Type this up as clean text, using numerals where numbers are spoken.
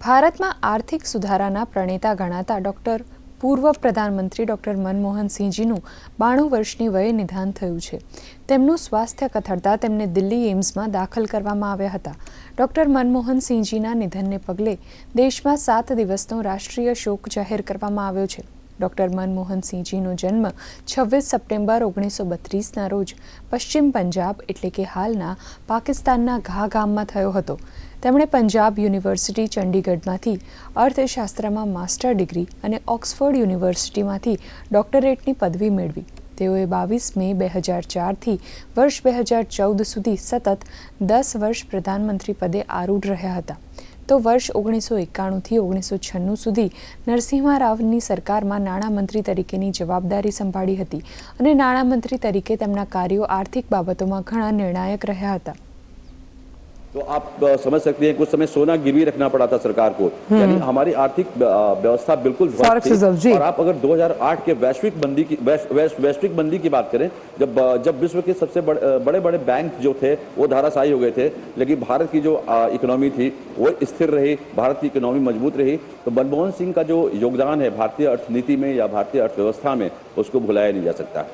ભારતમાં આર્થિક સુધારાના પ્રણેતા ગણાતા પૂર્વ પ્રધાનમંત્રી ડૉક્ટર મનમોહન સિંહજીનું 92 વર્ષની વયે નિધન થયું છે। તેમનું સ્વાસ્થ્ય કથળતા તેમને દિલ્હી એમ્સમાં દાખલ કરવામાં આવ્યા હતા। ડૉક્ટર મનમોહન સિંહજીના નિધનને પગલે દેશમાં 7 દિવસનો રાષ્ટ્રીય શોક જાહેર કરવામાં આવ્યો છે। ડૉક્ટર મનમોહન સિંહજીનો જન્મ 26 સપ્ટેમ્બર 1932ના રોજ પશ્ચિમ પંજાબ એટલે કે હાલના પાકિસ્તાનના ઘા ગામમાં થયો હતો। તેમણે પંજાબ યુનિવર્સિટી ચંડીગઢમાંથી અર્થશાસ્ત્રમાં માસ્ટર ડિગ્રી અને ઓક્સફર્ડ યુનિવર્સિટીમાંથી ડોક્ટરેટની પદવી મેળવી। તેઓએ 22 મે 2004થી વર્ષ 2014 સુધી સતત 10 વર્ષ પ્રધાનમંત્રી પદે આરૂઢ રહ્યા હતા। તો વર્ષ 1991થી 1996 સુધી નરસિંહા રાવની સરકારમાં નાણામંત્રી તરીકેની જવાબદારી સંભાળી હતી અને નાણામંત્રી તરીકે તેમના કાર્યો આર્થિક બાબતોમાં ઘણા નિર્ણાયક રહ્યા હતા। तो आप समझ सकते हैं कुछ समय सोना गिरवी रखना पड़ा था सरकार को, यानी हमारी आर्थिक व्यवस्था बिल्कुल ध्वस्त थी। और आप अगर 2008 के वैश्विक मंदी की बात करें, जब विश्व के सबसे बड़े बड़े बैंक जो थे वो धराशायी हो गए थे, लेकिन भारत की जो इकोनॉमी थी वो स्थिर रही, भारत की इकोनॉमी मजबूत रही। तो मनमोहन सिंह का जो योगदान है भारतीय अर्थनीति में या भारतीय अर्थव्यवस्था में, उसको भुलाया नहीं जा सकता।